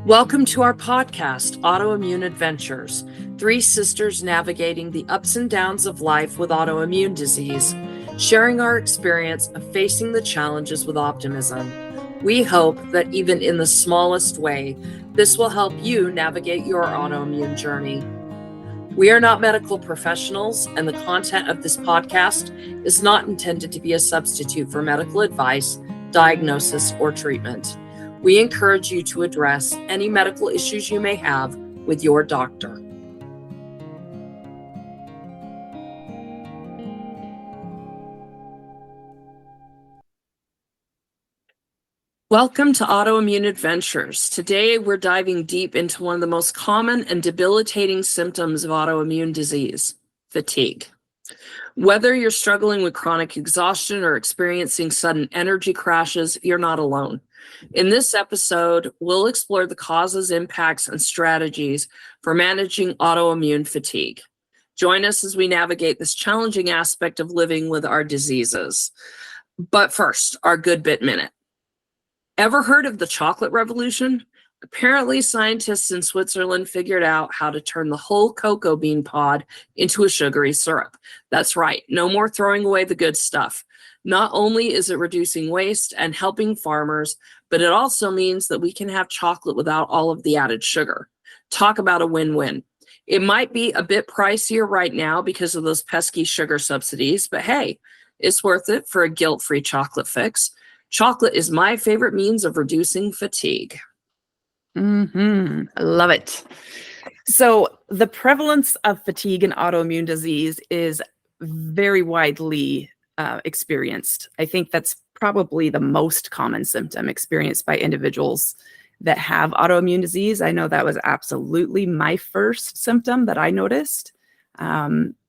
Welcome to our podcast, Autoimmune Adventures, three sisters navigating the ups and downs of life with autoimmune disease, sharing our experience of facing the challenges with optimism. We hope that even in the smallest way, this will help you navigate your autoimmune journey. We are not medical professionals, and the content of this podcast is not intended to be a substitute for medical advice, diagnosis, or treatment. We encourage you to address any medical issues you may have with your doctor. Welcome to Autoimmune Adventures. Today, we're diving deep into one of the most common and debilitating symptoms of autoimmune disease, fatigue. Whether you're struggling with chronic exhaustion or experiencing sudden energy crashes, you're not alone. In this episode, we'll explore the causes, impacts, and strategies for managing autoimmune fatigue. Join us as we navigate this challenging aspect of living with our diseases. But first, our good bit minute. Ever heard of the chocolate revolution? Apparently, scientists in Switzerland figured out how to turn the whole cocoa bean pod into a sugary syrup. That's right, no more throwing away the good stuff. Not only is it reducing waste and helping farmers, but it also means that we can have chocolate without all of the added sugar. Talk about a win-win. It might be a bit pricier right now because of those pesky sugar subsidies, but hey, it's worth it for a guilt-free chocolate fix. Chocolate is my favorite means of reducing fatigue. I love it. So the prevalence of fatigue and autoimmune disease is very widely experienced. I think that's probably the most common symptom experienced by individuals that have autoimmune disease. I know that was absolutely my first symptom that I noticed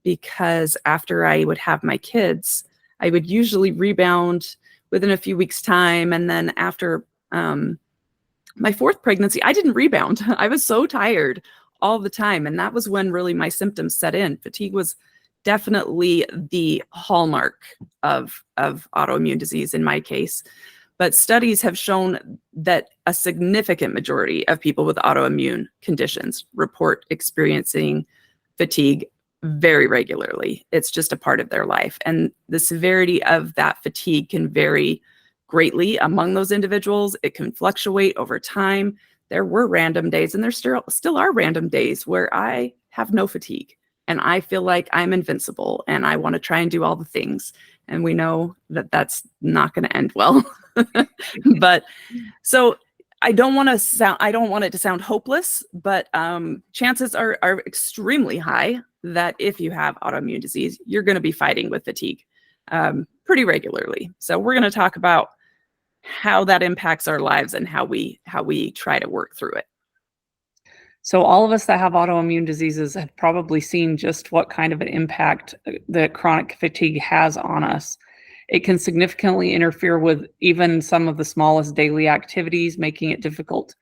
because after I would have my kids, I would usually rebound within a few weeks' time. And then after my fourth pregnancy, I didn't rebound. I was so tired all the time. And that was when really my symptoms set in. Fatigue was definitely the hallmark of autoimmune disease in my case. But studies have shown that a significant majority of people with autoimmune conditions report experiencing fatigue very regularly. It's just a part of their life. And the severity of that fatigue can vary greatly among those individuals. It can fluctuate over time. There were random days, and there still are random days where I have no fatigue and I feel like I'm invincible and I want to try and do all the things. And we know that that's not going to end well. But so I don't want it to sound hopeless, but chances are extremely high that if you have autoimmune disease, you're going to be fighting with fatigue pretty regularly. So we're going to talk about how that impacts our lives and how we try to work through it. So all of us that have autoimmune diseases have probably seen just what kind of an impact that chronic fatigue has on us. It can significantly interfere with even some of the smallest daily activities, making it difficult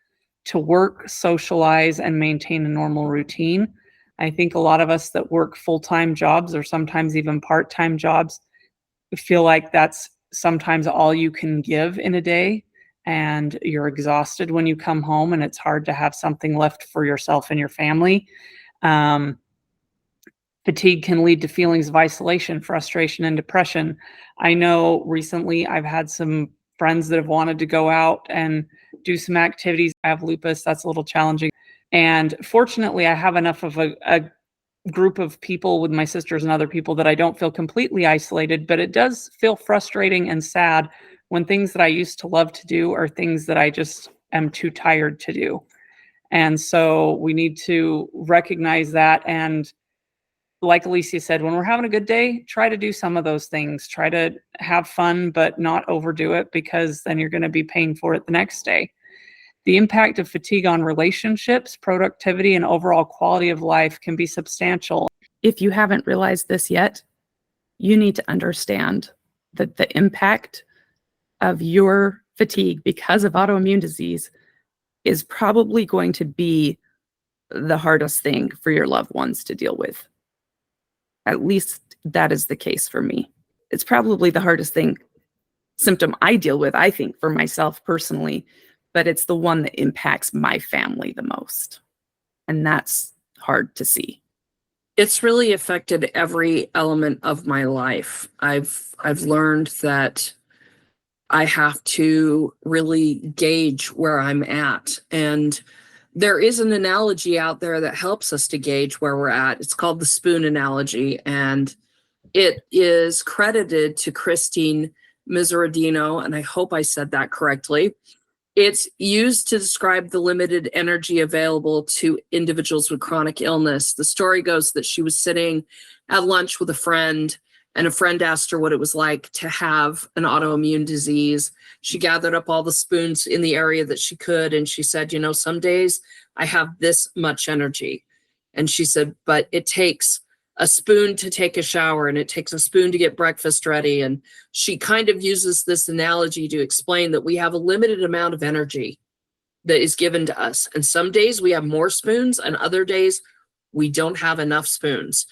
to work, socialize, and maintain a normal routine. I think a lot of us that work full-time jobs or sometimes even part-time jobs feel like that's sometimes all you can give in a day, and you're exhausted when you come home, and it's hard to have something left for yourself and your family. Fatigue can lead to feelings of isolation, frustration, and depression. I know recently I've had some friends that have wanted to go out and do some activities. I have lupus, that's a little challenging. And fortunately, I have enough of a group of people with my sisters and other people that I don't feel completely isolated, but it does feel frustrating and sad when things that I used to love to do are things that I just am too tired to do. And so we need to recognize that. And like Alysia said, when we're having a good day, try to do some of those things. Try to have fun, but not overdo it, because then you're going to be paying for it the next day. The impact of fatigue on relationships, productivity, and overall quality of life can be substantial. If you haven't realized this yet, you need to understand that the impact of your fatigue because of autoimmune disease is probably going to be the hardest thing for your loved ones to deal with. At least that is the case for me. It's probably the hardest symptom I deal with, I think, for myself personally, but it's the one that impacts my family the most. And that's hard to see. It's really affected every element of my life. I've learned that I have to really gauge where I'm at. And there is an analogy out there that helps us to gauge where we're at. It's called the spoon analogy, and it is credited to Christine Miseradino, and I hope I said that correctly. It's used to describe the limited energy available to individuals with chronic illness. The story goes that she was sitting at lunch with a friend, and a friend asked her what it was like to have an autoimmune disease. She gathered up all the spoons in the area that she could, and she said, you know, some days I have this much energy. And she said, but it takes a spoon to take a shower, and it takes a spoon to get breakfast ready. And she kind of uses this analogy to explain that we have a limited amount of energy that is given to us. And some days we have more spoons, and other days we don't have enough spoons.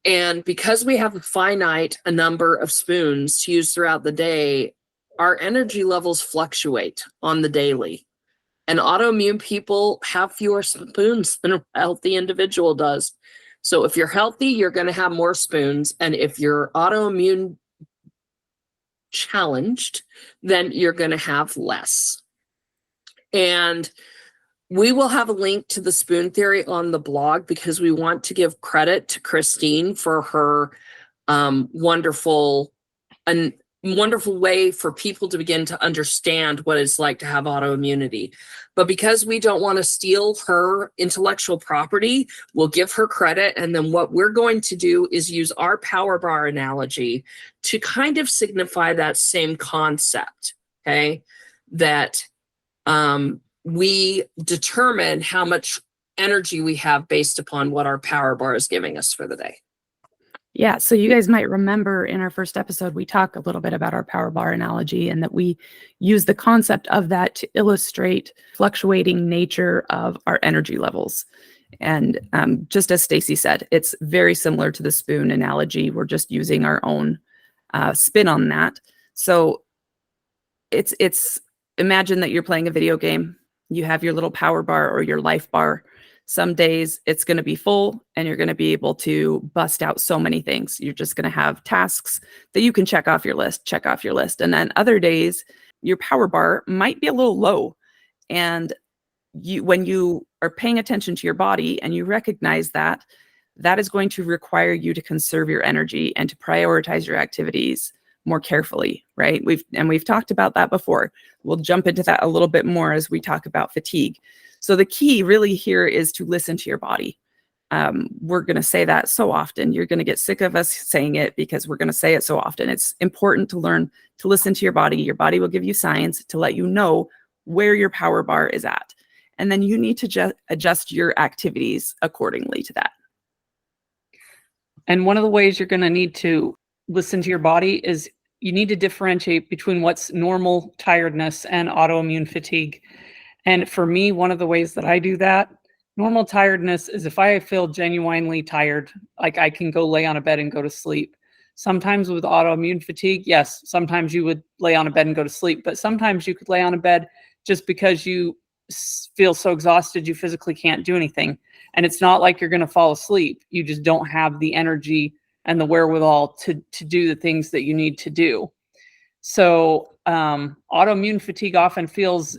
And because we have a finite number of spoons to use throughout the day, our energy levels fluctuate on the daily. And autoimmune people have fewer spoons than a healthy individual does. So if you're healthy, you're going to have more spoons. And if you're autoimmune challenged, then you're going to have less. And we will have a link to the spoon theory on the blog, because we want to give credit to Christine for her wonderful way for people to begin to understand what it's like to have autoimmunity. But because we don't want to steal her intellectual property, we'll give her credit. And then what we're going to do is use our power bar analogy to kind of signify that same concept, okay? That we determine how much energy we have based upon what our power bar is giving us for the day. Yeah, so you guys might remember in our first episode, we talk a little bit about our power bar analogy, and that we use the concept of that to illustrate fluctuating nature of our energy levels. And just as Stacy said, it's very similar to the spoon analogy. We're just using our own spin on that. So it's imagine that you're playing a video game. You have your little power bar or your life bar. Some days it's going to be full and you're going to be able to bust out so many things. You're just going to have tasks that you can check off your list. And then other days, your power bar might be a little low. And when you are paying attention to your body and you recognize that, that is going to require you to conserve your energy and to prioritize your activities more carefully, right? We've talked about that before. We'll jump into that a little bit more as we talk about fatigue. So the key really here is to listen to your body. We're going to say that so often. You're going to get sick of us saying it because we're going to say it so often. It's important to learn to listen to your body. Your body will give you signs to let you know where your power bar is at. And then you need to adjust your activities accordingly to that. And one of the ways you're going to need to listen to your body is you need to differentiate between what's normal tiredness and autoimmune fatigue. And for me, one of the ways that I do that, normal tiredness is if I feel genuinely tired, like I can go lay on a bed and go to sleep. Sometimes with autoimmune fatigue, yes, sometimes you would lay on a bed and go to sleep, but sometimes you could lay on a bed just because you feel so exhausted you physically can't do anything. And it's not like you're going to fall asleep. You just don't have the energy and the wherewithal to do the things that you need to do. So autoimmune fatigue often feels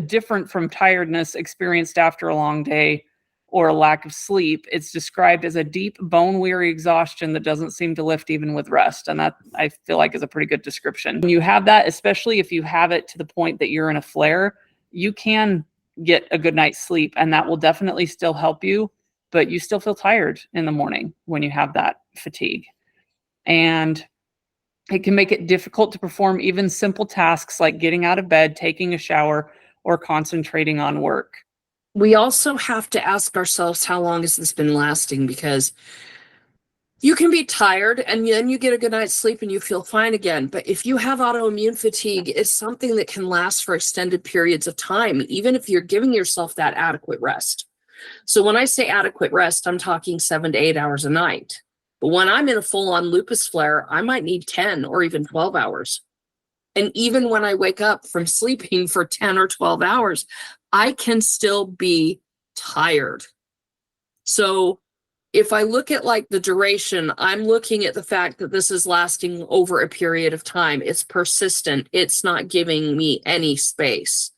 different from tiredness experienced after a long day or a lack of sleep. It's described as a deep, bone-weary exhaustion that doesn't seem to lift even with rest. And that, I feel like, is a pretty good description. When you have that, especially if you have it to the point that you're in a flare, you can get a good night's sleep, and that will definitely still help you, but you still feel tired in the morning when you have that fatigue. And it can make it difficult to perform even simple tasks like getting out of bed, taking a shower, or concentrating on work. We also have to ask ourselves, how long has this been lasting? Because you can be tired and then you get a good night's sleep and you feel fine again. But if you have autoimmune fatigue, it's something that can last for extended periods of time, even if you're giving yourself that adequate rest. So when I say adequate rest, I'm talking 7 to 8 hours a night. But when I'm in a full-on lupus flare, I might need 10 or even 12 hours. And even when I wake up from sleeping for 10 or 12 hours, I can still be tired. So if I look at like the duration, I'm looking at the fact that this is lasting over a period of time. It's persistent. It's not giving me any space.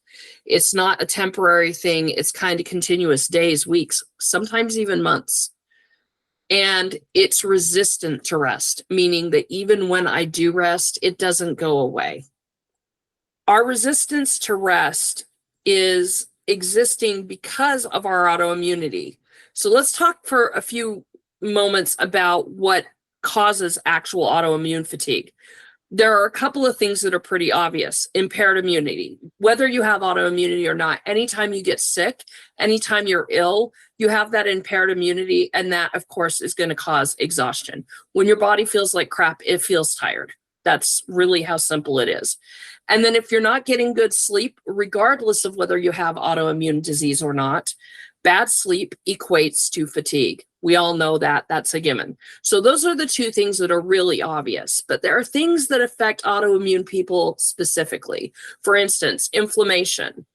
It's not a temporary thing. It's kind of continuous, days, weeks, sometimes even months. And it's resistant to rest, meaning that even when I do rest, it doesn't go away. Our resistance to rest is existing because of our autoimmunity. So let's talk for a few moments about what causes actual autoimmune fatigue. There are a couple of things that are pretty obvious. Impaired immunity. Whether you have autoimmunity or not, anytime you get sick, anytime you're ill, you have that impaired immunity, and that, of course, is going to cause exhaustion. When your body feels like crap, it feels tired. That's really how simple it is. And then if you're not getting good sleep, regardless of whether you have autoimmune disease or not, bad sleep equates to fatigue. We all know that. That's a given. So those are the two things that are really obvious. But there are things that affect autoimmune people specifically. For instance, inflammation.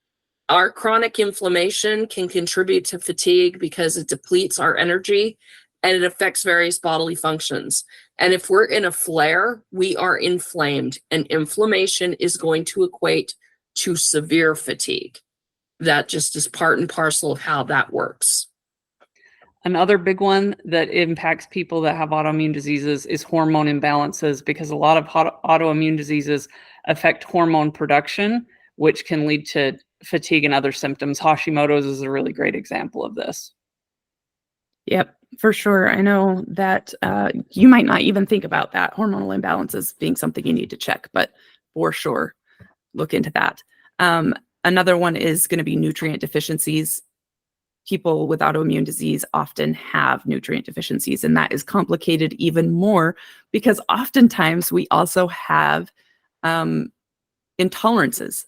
Our chronic inflammation can contribute to fatigue because it depletes our energy and it affects various bodily functions. And if we're in a flare, we are inflamed, and inflammation is going to equate to severe fatigue. That just is part and parcel of how that works. Another big one that impacts people that have autoimmune diseases is hormone imbalances, because a lot of autoimmune diseases affect hormone production, which can lead to fatigue and other symptoms. Hashimoto's is a really great example of this. Yep, for sure. I know that you might not even think about that, hormonal imbalances being something you need to check, but for sure, look into that. Another one is going to be nutrient deficiencies. People with autoimmune disease often have nutrient deficiencies, and that is complicated even more because oftentimes we also have intolerances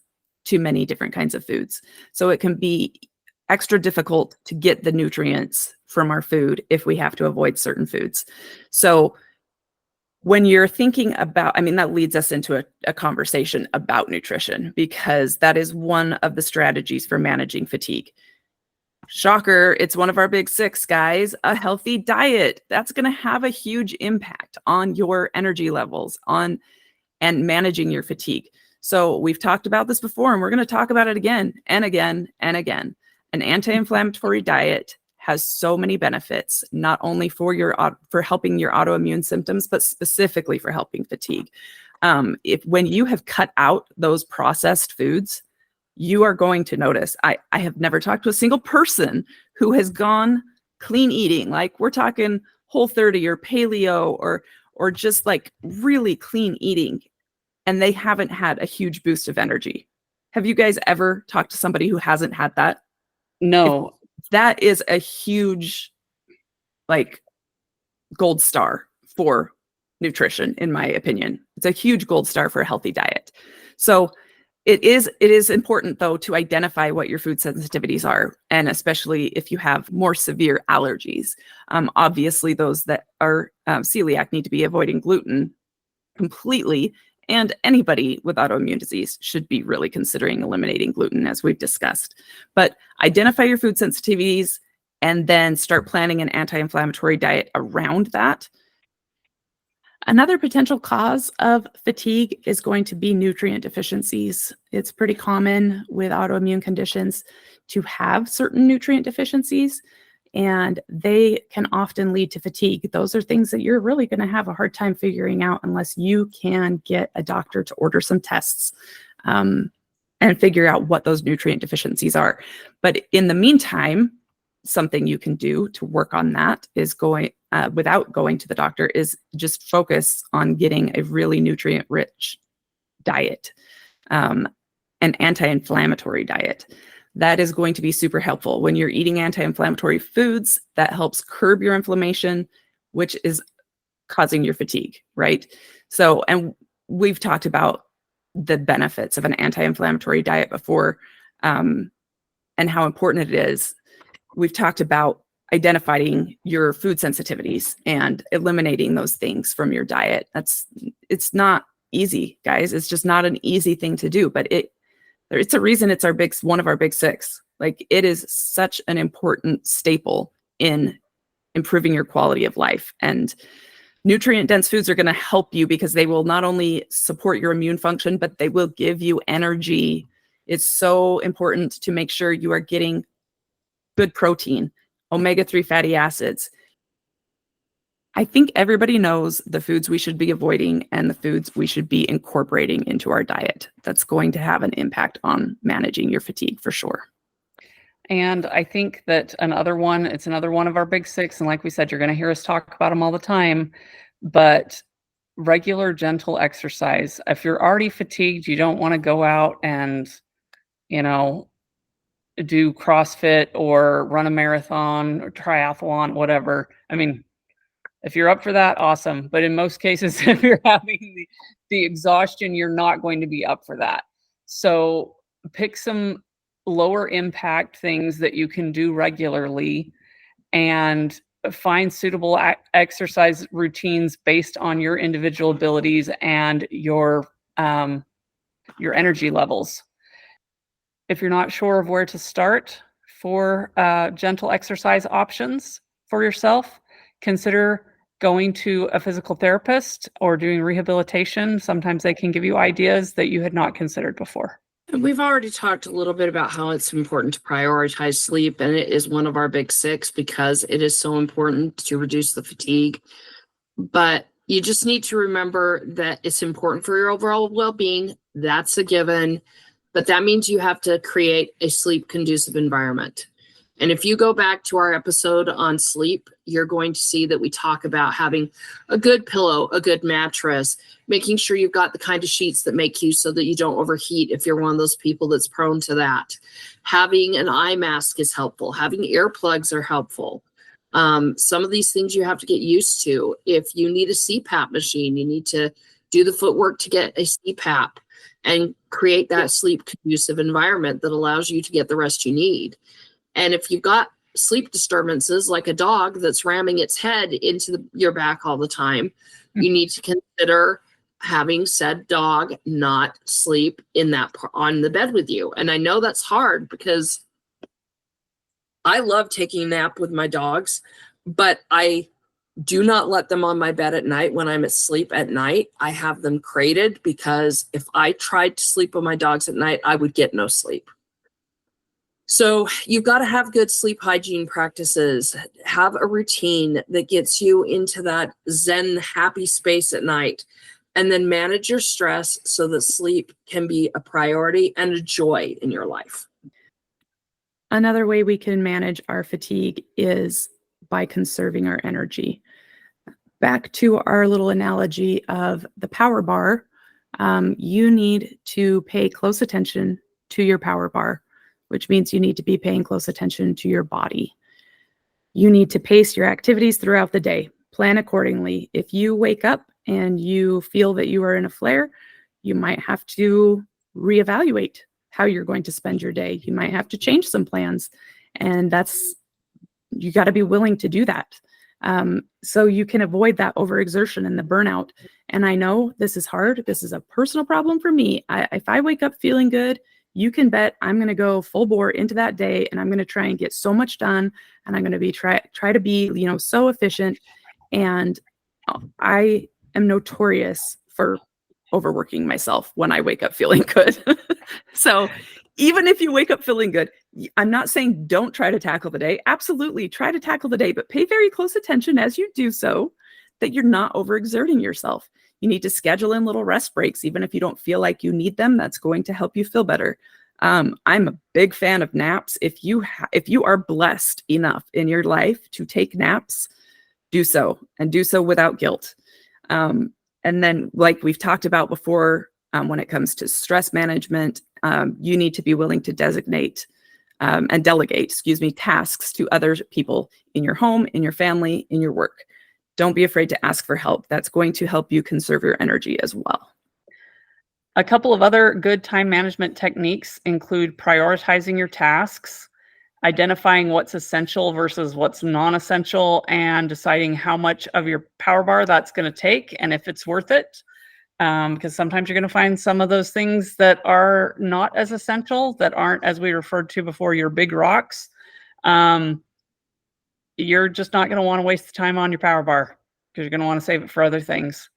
to many different kinds of foods. So it can be extra difficult to get the nutrients from our food if we have to avoid certain foods. So when you're thinking about, I mean, that leads us into a conversation about nutrition, because that is one of the strategies for managing fatigue. Shocker, it's one of our big six, guys. A healthy diet. That's going to have a huge impact on your energy levels and managing your fatigue. So we've talked about this before, and we're going to talk about it again and again and again. An anti-inflammatory diet has so many benefits, not only for helping your autoimmune symptoms, but specifically for helping fatigue. When you have cut out those processed foods, you are going to notice. I have never talked to a single person who has gone clean eating, like we're talking Whole30 or paleo or just like really clean eating, and they haven't had a huge boost of energy. Have you guys ever talked to somebody who hasn't had that? No. That is a huge, like, gold star for nutrition, in my opinion. It's a huge gold star for a healthy diet. So it is important, though, to identify what your food sensitivities are, and especially if you have more severe allergies. Obviously, those that are celiac need to be avoiding gluten completely, and anybody with autoimmune disease should be really considering eliminating gluten, as we've discussed. But identify your food sensitivities and then start planning an anti-inflammatory diet around that. Another potential cause of fatigue is going to be nutrient deficiencies. It's pretty common with autoimmune conditions to have certain nutrient deficiencies, and they can often lead to fatigue. Those are things that you're really going to have a hard time figuring out unless you can get a doctor to order some tests and figure out what those nutrient deficiencies are. But in the meantime, something you can do to work on that is without going to the doctor, is just focus on getting a really nutrient-rich diet, an anti-inflammatory diet. That is going to be super helpful. When you're eating anti-inflammatory foods, that helps curb your inflammation, which is causing your fatigue, right? So, and we've talked about the benefits of an anti-inflammatory diet before, and how important it is. We've talked about identifying your food sensitivities and eliminating those things from your diet. It's not easy, guys. It's just not an easy thing to do, but it's a reason it's one of our big six. Like, it is such an important staple in improving your quality of life. And nutrient dense foods are going to help you because they will not only support your immune function, but they will give you energy. It's so important to make sure you are getting good protein, omega-3 fatty acids. I think everybody knows the foods we should be avoiding and the foods we should be incorporating into our diet. That's going to have an impact on managing your fatigue for sure. And I think that it's another one of our big six. And like we said, you're going to hear us talk about them all the time, but regular, gentle exercise. If you're already fatigued, you don't want to go out and, do CrossFit or run a marathon or triathlon, whatever. I mean, if you're up for that, awesome. But in most cases, if you're having the exhaustion, you're not going to be up for that. So pick some lower impact things that you can do regularly and find suitable exercise routines based on your individual abilities and your energy levels. If you're not sure of where to start for gentle exercise options for yourself, consider going to a physical therapist or doing rehabilitation. Sometimes they can give you ideas that you had not considered before. We've already talked a little bit about how it's important to prioritize sleep, and it is one of our big six because it is so important to reduce the fatigue. But you just need to remember that it's important for your overall well-being. That's a given. But that means you have to create a sleep-conducive environment. And if you go back to our episode on sleep, you're going to see that we talk about having a good pillow, a good mattress, making sure you've got the kind of sheets that make you so that you don't overheat if you're one of those people that's prone to that. Having an eye mask is helpful. Having earplugs are helpful. Some of these things you have to get used to. If you need a CPAP machine, you need to do the footwork to get a CPAP and create that sleep-conducive environment that allows you to get the rest you need. And if you've got sleep disturbances like a dog that's ramming its head into your back all the time, you need to consider having said dog not sleep on the bed with you. And I know that's hard because I love taking a nap with my dogs, but I do not let them on my bed at night when I'm asleep at night. I have them crated because if I tried to sleep with my dogs at night, I would get no sleep. So you've got to have good sleep hygiene practices, have a routine that gets you into that Zen happy space at night, and then manage your stress so that sleep can be a priority and a joy in your life. Another way we can manage our fatigue is by conserving our energy. Back to our little analogy of the power bar, you need to pay close attention to your power bar, which means you need to be paying close attention to your body. You need to pace your activities throughout the day. Plan accordingly. If you wake up and you feel that you are in a flare, you might have to reevaluate how you're going to spend your day. You might have to change some plans, and you got to be willing to do that. So you can avoid that overexertion and the burnout. And I know this is hard. This is a personal problem for me. If I wake up feeling good, you can bet I'm going to go full bore into that day, and I'm going to try and get so much done, and I'm going to be try to be, so efficient. And I am notorious for overworking myself when I wake up feeling good. So even if you wake up feeling good, I'm not saying don't try to tackle the day. Absolutely try to tackle the day, but pay very close attention as you do so that you're not overexerting yourself. You need to schedule in little rest breaks, even if you don't feel like you need them. That's going to help you feel better. I'm a big fan of naps. If you are blessed enough in your life to take naps, do so, and do so without guilt. And then, like we've talked about before, when it comes to stress management, you need to be willing to designate and delegate, tasks to other people in your home, in your family, in your work. Don't be afraid to ask for help. That's going to help you conserve your energy as well. A couple of other good time management techniques include prioritizing your tasks, identifying what's essential versus what's non-essential, and deciding how much of your power bar that's going to take and if it's worth it. because sometimes you're going to find some of those things that are not as essential, that aren't, as we referred to before, your big rocks. You're just not going to want to waste the time on your power bar because you're going to want to save it for other things.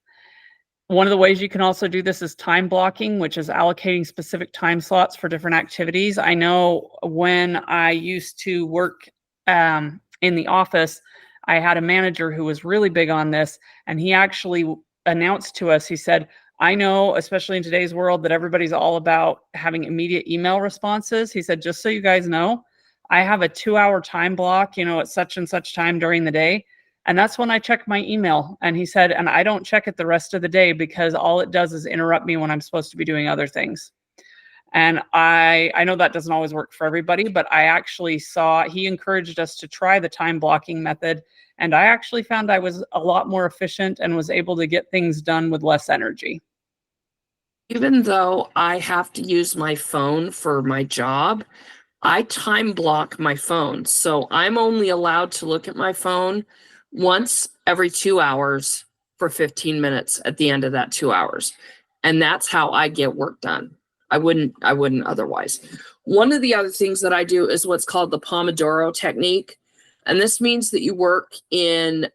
One of the ways you can also do this is time blocking, which is allocating specific time slots for different activities. I know when I used to work in the office, I had a manager who was really big on this, and he actually announced to us, he said, I know, especially in today's world, that everybody's all about having immediate email responses. He said, just so you guys know, I have a 2-hour time block, at such and such time during the day. And that's when I check my email. And he said, and I don't check it the rest of the day because all it does is interrupt me when I'm supposed to be doing other things. And I know that doesn't always work for everybody, but I actually saw, he encouraged us to try the time blocking method. And I actually found I was a lot more efficient and was able to get things done with less energy. Even though I have to use my phone for my job, I time block my phone. So I'm only allowed to look at my phone once every 2 hours for 15 minutes at the end of that 2 hours. And that's how I get work done. I wouldn't otherwise. One of the other things that I do is what's called the Pomodoro technique. And this means that you work in,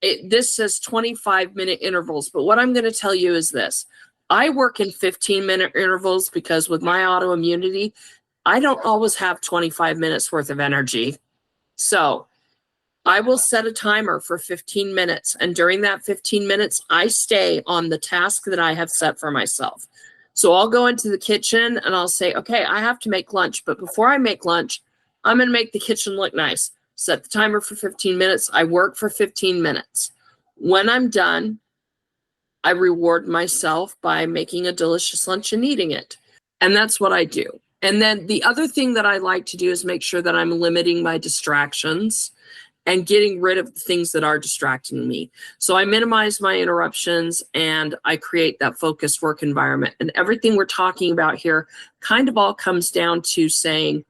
this says 25-minute intervals. But what I'm going to tell you is this. I work in 15-minute intervals because with my autoimmunity, I don't always have 25 minutes worth of energy. So I will set a timer for 15 minutes. And during that 15 minutes, I stay on the task that I have set for myself. So I'll go into the kitchen and I'll say, okay, I have to make lunch. But before I make lunch, I'm going to make the kitchen look nice. Set the timer for 15 minutes. I work for 15 minutes. When I'm done, I reward myself by making a delicious lunch and eating it. And that's what I do. And then the other thing that I like to do is make sure that I'm limiting my distractions and getting rid of the things that are distracting me. So I minimize my interruptions and I create that focused work environment. And everything we're talking about here kind of all comes down to saying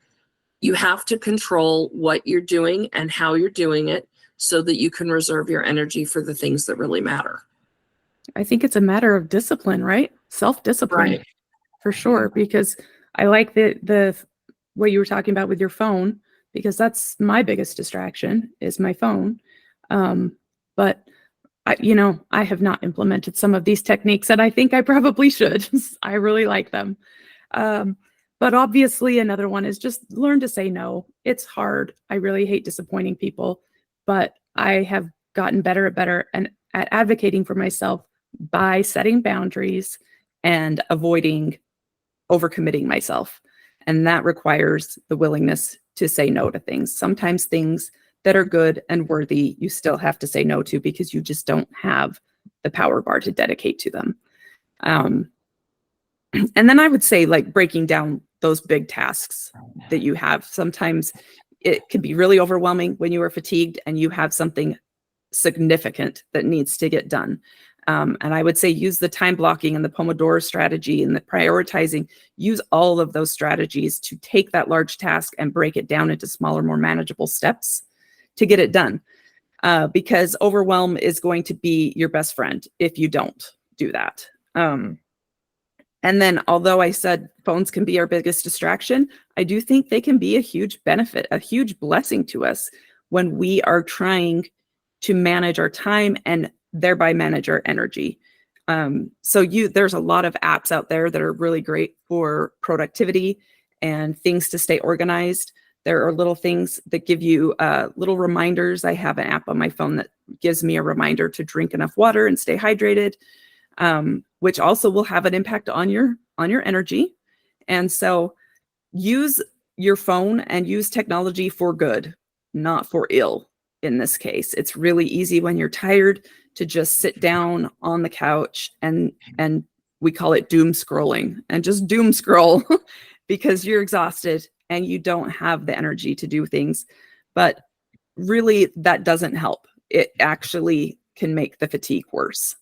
you have to control what you're doing and how you're doing it so that you can reserve your energy for the things that really matter. I think it's a matter of discipline, right? Self-discipline, Right. for sure. Because I like the what you were talking about with your phone, because that's my biggest distraction is my phone. But I have not implemented some of these techniques, and I think I probably should. I really like them. But obviously another one is just learn to say no. It's hard. I really hate disappointing people, but I have gotten better and at advocating for myself by setting boundaries and avoiding overcommitting myself. And that requires the willingness to say no to things. Sometimes things that are good and worthy, you still have to say no to because you just don't have the power bar to dedicate to them. And then I would say, like, breaking down those big tasks that you have. Sometimes it can be really overwhelming when you are fatigued and you have something significant that needs to get done. And I would say use the time blocking and the Pomodoro strategy and the prioritizing. Use all of those strategies to take that large task and break it down into smaller, more manageable steps to get it done. Because overwhelm is going to be your best friend if you don't do that. And then, although I said phones can be our biggest distraction, I do think they can be a huge benefit, a huge blessing to us when we are trying to manage our time and thereby manage our energy. There's a lot of apps out there that are really great for productivity and things to stay organized. There are little things that give you little reminders. I have an app on my phone that gives me a reminder to drink enough water and stay hydrated, which also will have an impact on your energy. And so use your phone and use technology for good, not for ill. In this case, it's really easy when you're tired to just sit down on the couch and we call it doom scrolling and just doom scroll because you're exhausted and you don't have the energy to do things. But really, that doesn't help. It actually can make the fatigue worse.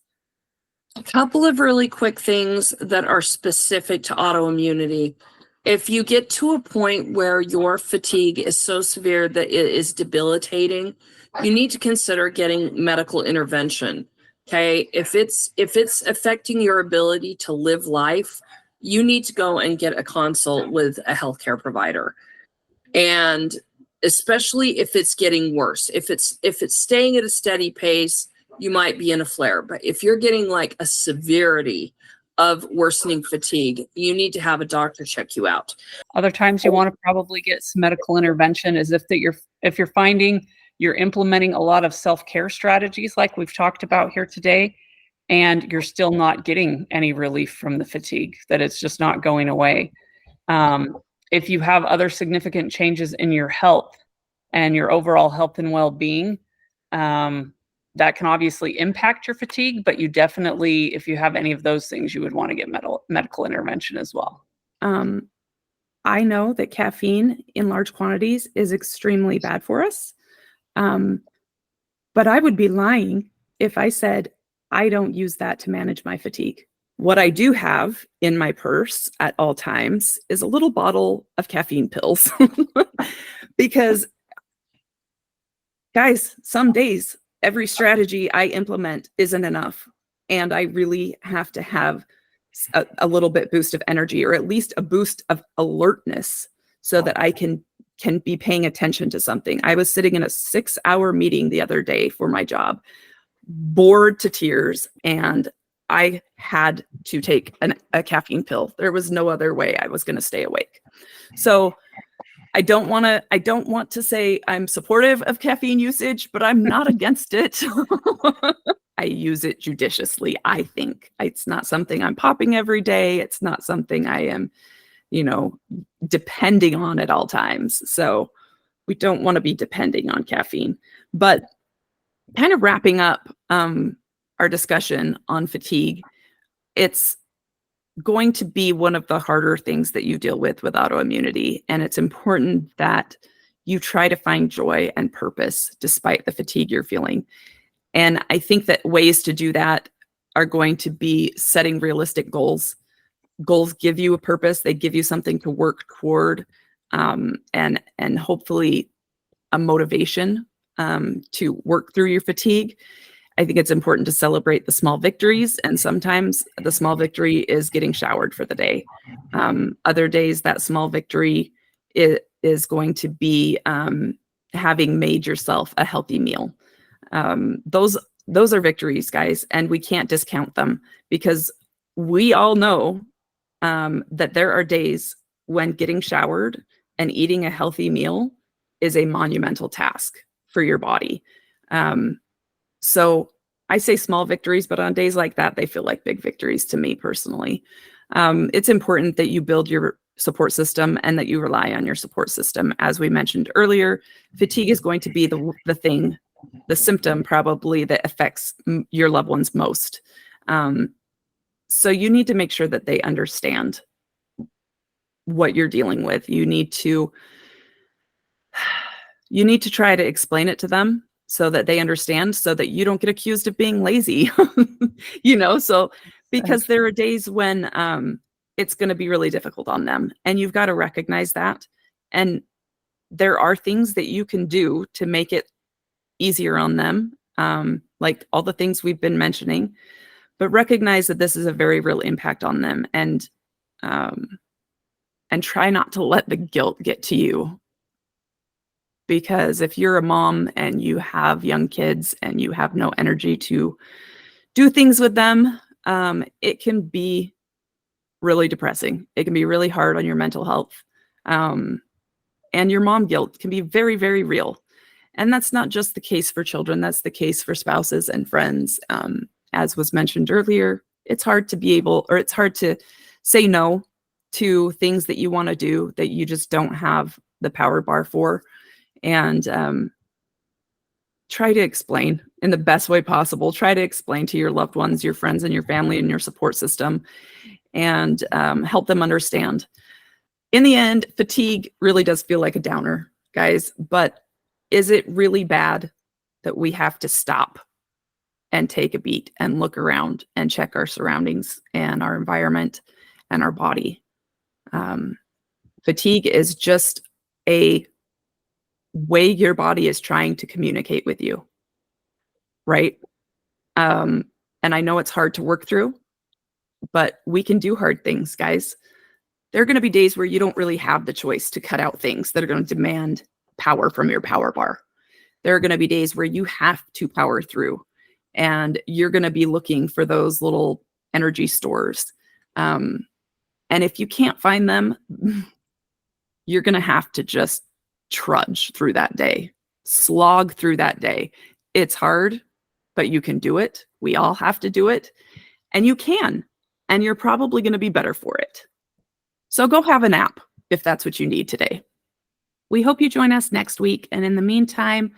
A couple of really quick things that are specific to autoimmunity. If you get to a point where your fatigue is so severe that it is debilitating, you need to consider getting medical intervention. Okay. If it's affecting your ability to live life, you need to go and get a consult with a healthcare provider. And especially if it's getting worse, if it's staying at a steady pace, you might be in a flare. But if you're getting like a severity of worsening fatigue, you need to have a doctor check you out. Other times you want to probably get some medical intervention is if you're finding you're implementing a lot of self-care strategies like we've talked about here today, and you're still not getting any relief from the fatigue, that it's just not going away. If you have other significant changes in your health and your overall health and well-being, that can obviously impact your fatigue, but you definitely, if you have any of those things, you would want to get medical intervention as well. I know that caffeine in large quantities is extremely bad for us. But I would be lying if I said I don't use that to manage my fatigue. What I do have in my purse at all times is a little bottle of caffeine pills. Because, guys, some days every strategy I implement isn't enough. And I really have to have a little bit boost of energy, or at least a boost of alertness, so that I can be paying attention to something. I was sitting in a 6-hour meeting the other day for my job, bored to tears, and I had to take a caffeine pill. There was no other way I was going to stay awake. So I don't want to say I'm supportive of caffeine usage, but I'm not against it. I use it judiciously, I think. It's not something I'm popping every day. It's not something I am, depending on at all times. So we don't want to be depending on caffeine. But kind of wrapping up our discussion on fatigue, it's going to be one of the harder things that you deal with autoimmunity. And it's important that you try to find joy and purpose despite the fatigue you're feeling. And I think that ways to do that are going to be setting realistic goals. Goals give you a purpose. They give you something to work toward, and hopefully a motivation to work through your fatigue. I think it's important to celebrate the small victories, and sometimes the small victory is getting showered for the day. Other days, that small victory is going to be having made yourself a healthy meal. Those are victories, guys, and we can't discount them, because we all know that there are days when getting showered and eating a healthy meal is a monumental task for your body. So I say small victories, but on days like that, they feel like big victories to me personally. It's important that you build your support system and that you rely on your support system. As we mentioned earlier, fatigue is going to be the symptom probably that affects your loved ones most. So you need to make sure that they understand what you're dealing with. You need to try to explain it to them so that they understand, so that you don't get accused of being lazy. So because there are days when it's going to be really difficult on them, and you've got to recognize that. And there are things that you can do to make it easier on them, like all the things we've been mentioning, but recognize that this is a very real impact on them, and try not to let the guilt get to you. Because if you're a mom and you have young kids and you have no energy to do things with them, it can be really depressing. It can be really hard on your mental health. And your mom guilt can be very, very real. And that's not just the case for children. That's the case for spouses and friends. As was mentioned earlier, it's hard to say no to things that you want to do that you just don't have the power bar for. And try to explain in the best way possible. Try to explain to your loved ones, your friends, and your family, and your support system, and help them understand. In the end, fatigue really does feel like a downer, guys, but is it really bad that we have to stop and take a beat and look around and check our surroundings and our environment and our body? Fatigue is just a way your body is trying to communicate with you, right? And I know it's hard to work through, but we can do hard things, guys. There are going to be days where you don't really have the choice to cut out things that are going to demand power from your power bar. There are going to be days where you have to power through, and you're going to be looking for those little energy stores. And if you can't find them, you're going to have to just trudge through that day, slog through that day. It's hard, but you can do it. We all have to do it, and you can, and you're probably going to be better for it. So go have a nap if that's what you need today. We hope you join us next week. And in the meantime,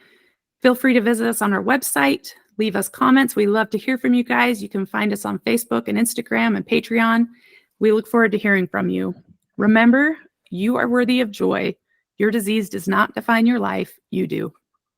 feel free to visit us on our website, leave us comments. We love to hear from you guys. You can find us on Facebook and Instagram and Patreon. We look forward to hearing from you. Remember, you are worthy of joy. Your disease does not define your life. You do.